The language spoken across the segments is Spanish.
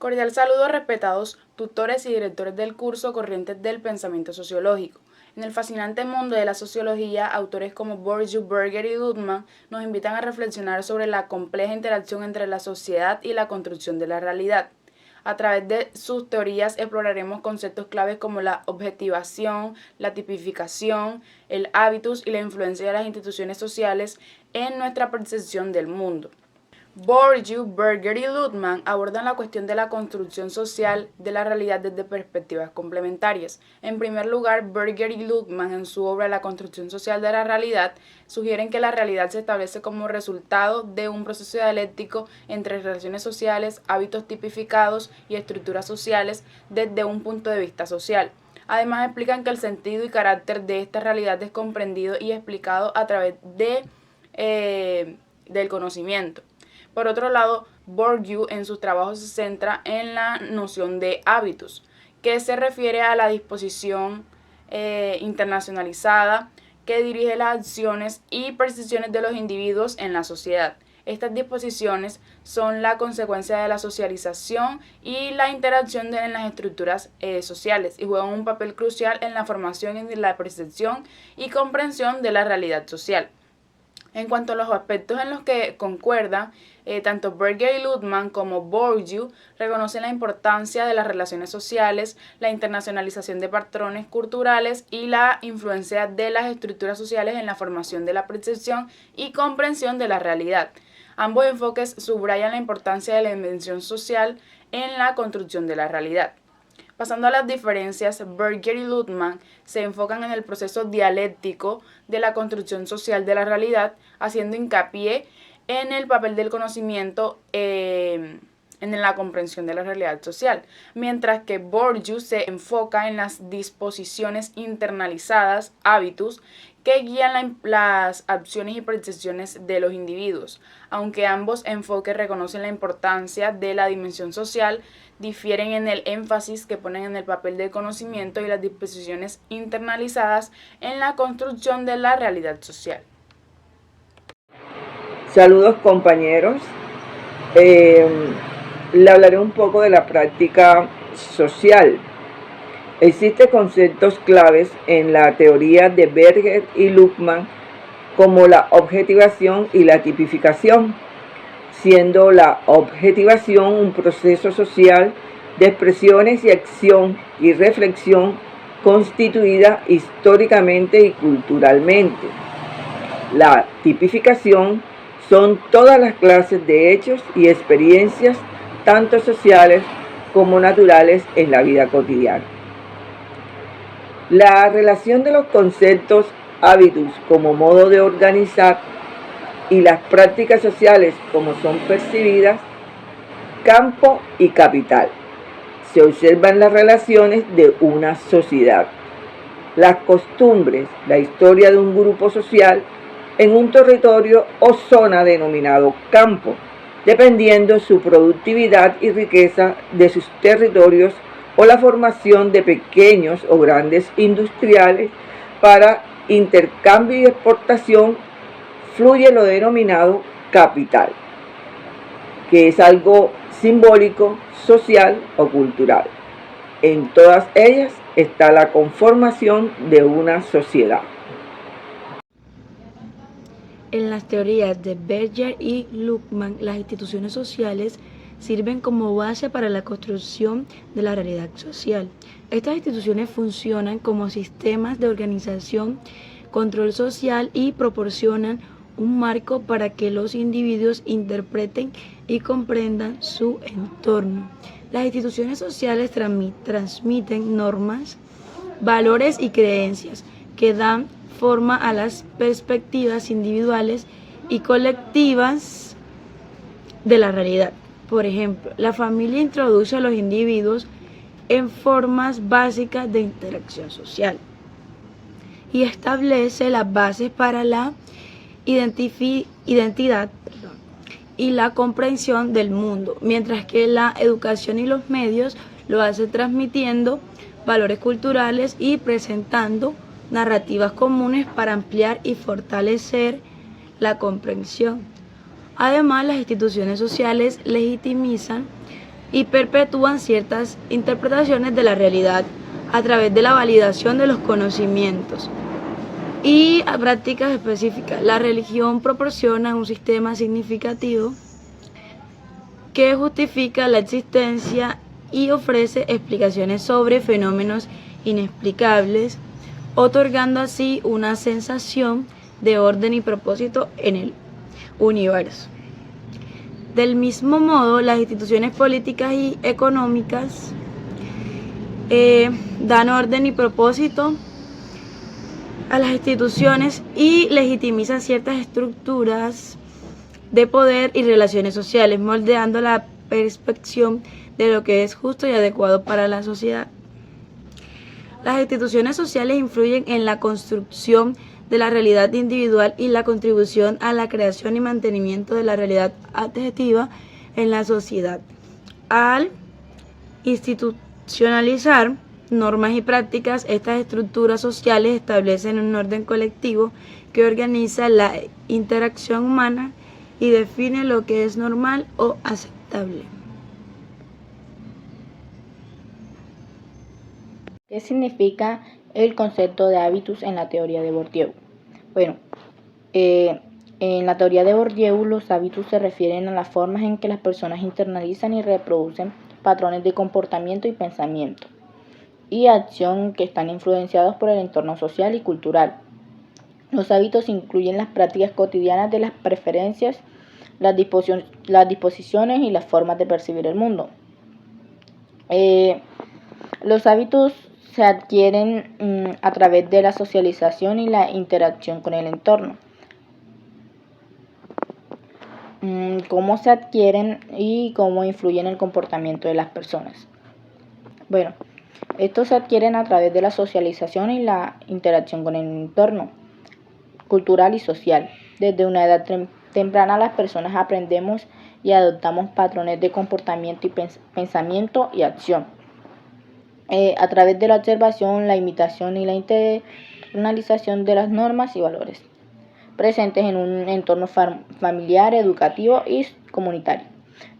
Cordial saludo, respetados tutores y directores del curso Corrientes del Pensamiento Sociológico. En el fascinante mundo de la sociología, autores como Bourdieu, Berger y Luhmann nos invitan a reflexionar sobre la compleja interacción entre la sociedad y la construcción de la realidad. A través de sus teorías exploraremos conceptos claves como la objetivación, la tipificación, el hábitus y la influencia de las instituciones sociales en nuestra percepción del mundo. Bourdieu, Berger y Luhmann abordan la cuestión de la construcción social de la realidad desde perspectivas complementarias. En primer lugar, Berger y Luhmann, en su obra La construcción social de la realidad, sugieren que la realidad se establece como resultado de un proceso dialéctico entre relaciones sociales, hábitos tipificados y estructuras sociales desde un punto de vista social. Además, explican que el sentido y carácter de esta realidad es comprendido y explicado a través del conocimiento. Por otro lado, Bourdieu en sus trabajos se centra en la noción de hábitos, que se refiere a la disposición internacionalizada que dirige las acciones y percepciones de los individuos en la sociedad. Estas disposiciones son la consecuencia de la socialización y la interacción en las estructuras sociales y juegan un papel crucial en la formación y la percepción y comprensión de la realidad social. En cuanto a los aspectos en los que concuerdan, tanto Berger y Luhmann como Bourdieu reconocen la importancia de las relaciones sociales, la internacionalización de patrones culturales y la influencia de las estructuras sociales en la formación de la percepción y comprensión de la realidad. Ambos enfoques subrayan la importancia de la dimensión social en la construcción de la realidad. Pasando a las diferencias, Berger y Luhmann se enfocan en el proceso dialéctico de la construcción social de la realidad, haciendo hincapié en el papel del conocimiento en la comprensión de la realidad social, mientras que Bourdieu se enfoca en las disposiciones internalizadas, hábitos, que guían las acciones y percepciones de los individuos. Aunque ambos enfoques reconocen la importancia de la dimensión social, difieren en el énfasis que ponen en el papel del conocimiento y las disposiciones internalizadas en la construcción de la realidad social. Saludos, compañeros. Le hablaré un poco de la práctica social. Existen conceptos claves en la teoría de Berger y Luhmann como la objetivación y la tipificación, siendo la objetivación un proceso social de expresiones y acción y reflexión constituida históricamente y culturalmente. La tipificación son todas las clases de hechos y experiencias, tanto sociales como naturales, en la vida cotidiana. La relación de los conceptos hábitus como modo de organizar y las prácticas sociales como son percibidas, campo y capital. Se observan las relaciones de una sociedad, las costumbres, la historia de un grupo social en un territorio o zona denominado campo, dependiendo su productividad y riqueza de sus territorios o la formación de pequeños o grandes industriales para intercambio y exportación, fluye lo denominado capital, que es algo simbólico, social o cultural. En todas ellas está la conformación de una sociedad. En las teorías de Berger y Luhmann, las instituciones sociales sirven como base para la construcción de la realidad social. Estas instituciones funcionan como sistemas de organización, control social y proporcionan un marco para que los individuos interpreten y comprendan su entorno. Las instituciones sociales transmiten normas, valores y creencias que dan forma a las perspectivas individuales y colectivas de la realidad. Por ejemplo, la familia introduce a los individuos en formas básicas de interacción social y establece las bases para la identidad y la comprensión del mundo, mientras que la educación y los medios lo hacen transmitiendo valores culturales y presentando narrativas comunes para ampliar y fortalecer la comprensión. Además, las instituciones sociales legitimizan y perpetúan ciertas interpretaciones de la realidad a través de la validación de los conocimientos y a prácticas específicas. La religión proporciona un sistema significativo que justifica la existencia y ofrece explicaciones sobre fenómenos inexplicables, otorgando así una sensación de orden y propósito en el universo. Del mismo modo, las instituciones políticas y económicas dan orden y propósito a las instituciones y legitimizan ciertas estructuras de poder y relaciones sociales, moldeando la percepción de lo que es justo y adecuado para la sociedad. Las instituciones sociales influyen en la construcción de la realidad individual y la contribución a la creación y mantenimiento de la realidad adjetiva en la sociedad. Al institucionalizar normas y prácticas, estas estructuras sociales establecen un orden colectivo que organiza la interacción humana y define lo que es normal o aceptable. ¿Qué significa el concepto de hábitus en la teoría de Bourdieu? Bueno, en la teoría de Bourdieu, los hábitos se refieren a las formas en que las personas internalizan y reproducen patrones de comportamiento y pensamiento y acción que están influenciados por el entorno social y cultural. Los hábitos incluyen las prácticas cotidianas de las preferencias, las disposiciones y las formas de percibir el mundo. Los hábitos se adquieren a través de la socialización y la interacción con el entorno. ¿Cómo se adquieren y cómo influyen en el comportamiento de las personas? Bueno, estos se adquieren a través de la socialización y la interacción con el entorno cultural y social. Desde una edad temprana las personas aprendemos y adoptamos patrones de comportamiento y pensamiento y acción. A través de la observación, la imitación y la internalización de las normas y valores presentes en un entorno familiar, educativo y comunitario.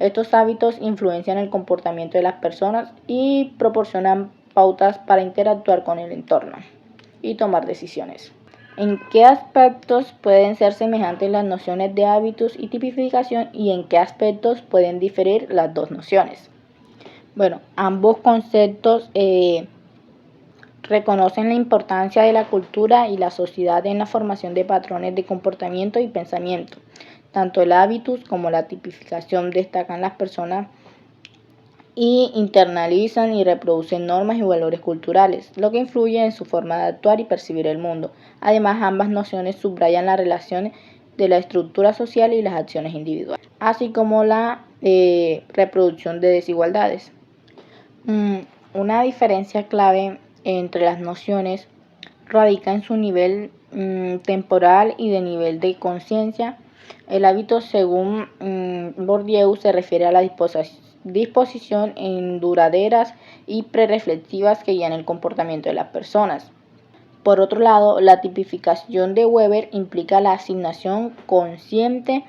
Estos hábitos influencian el comportamiento de las personas y proporcionan pautas para interactuar con el entorno y tomar decisiones. ¿En qué aspectos pueden ser semejantes las nociones de hábitos y tipificación y en qué aspectos pueden diferir las dos nociones? Bueno, ambos conceptos reconocen la importancia de la cultura y la sociedad en la formación de patrones de comportamiento y pensamiento. Tanto el hábitus como la tipificación destacan las personas y internalizan y reproducen normas y valores culturales, lo que influye en su forma de actuar y percibir el mundo. Además, ambas nociones subrayan la relación de la estructura social y las acciones individuales, así como la reproducción de desigualdades. Una diferencia clave entre las nociones radica en su nivel temporal y de nivel de conciencia. El hábito, según Bourdieu, se refiere a la disposición en duraderas y prereflexivas que guían el comportamiento de las personas. Por otro lado, la tipificación de Weber implica la asignación consciente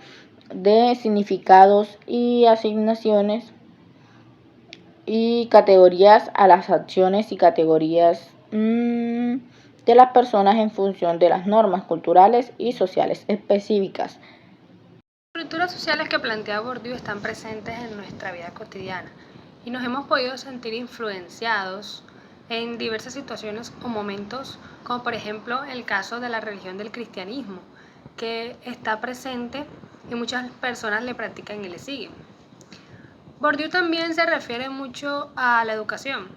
de significados y asignaciones y categorías a las acciones y categorías de las personas en función de las normas culturales y sociales específicas. Las estructuras sociales que plantea Bourdieu están presentes en nuestra vida cotidiana y nos hemos podido sentir influenciados en diversas situaciones o momentos, como por ejemplo el caso de la religión del cristianismo, que está presente y muchas personas le practican y le siguen. Bourdieu también se refiere mucho a la educación,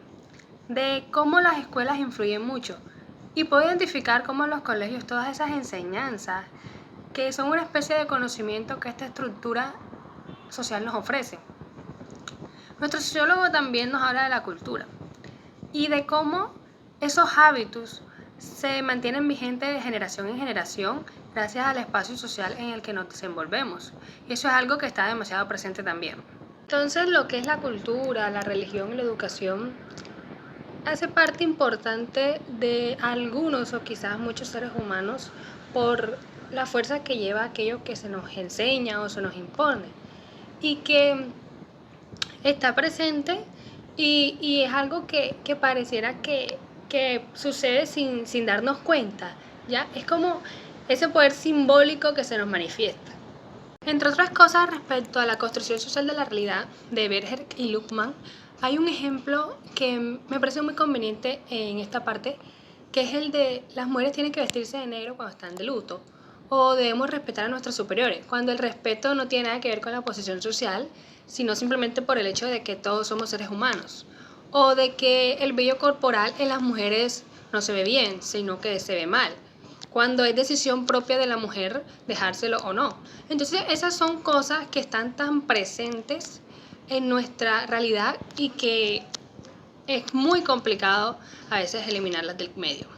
de cómo las escuelas influyen mucho, y puede identificar cómo en los colegios todas esas enseñanzas, que son una especie de conocimiento que esta estructura social nos ofrece. Nuestro sociólogo también nos habla de la cultura y de cómo esos hábitos se mantienen vigentes de generación en generación gracias al espacio social en el que nos desenvolvemos. Y eso es algo que está demasiado presente también. Entonces, lo que es la cultura, la religión y la educación hace parte importante de algunos o quizás muchos seres humanos por la fuerza que lleva aquello que se nos enseña o se nos impone, y que está presente y es algo que pareciera que sucede sin darnos cuenta, ¿ya? Es como ese poder simbólico que se nos manifiesta. Entre otras cosas, respecto a la construcción social de la realidad de Berger y Luckmann, hay un ejemplo que me parece muy conveniente en esta parte, que es el de las mujeres tienen que vestirse de negro cuando están de luto, o debemos respetar a nuestros superiores, cuando el respeto no tiene nada que ver con la posición social, sino simplemente por el hecho de que todos somos seres humanos, o de que el vello corporal en las mujeres no se ve bien, sino que se ve mal, cuando es decisión propia de la mujer dejárselo o no. Entonces esas son cosas que están tan presentes en nuestra realidad y que es muy complicado a veces eliminarlas del medio.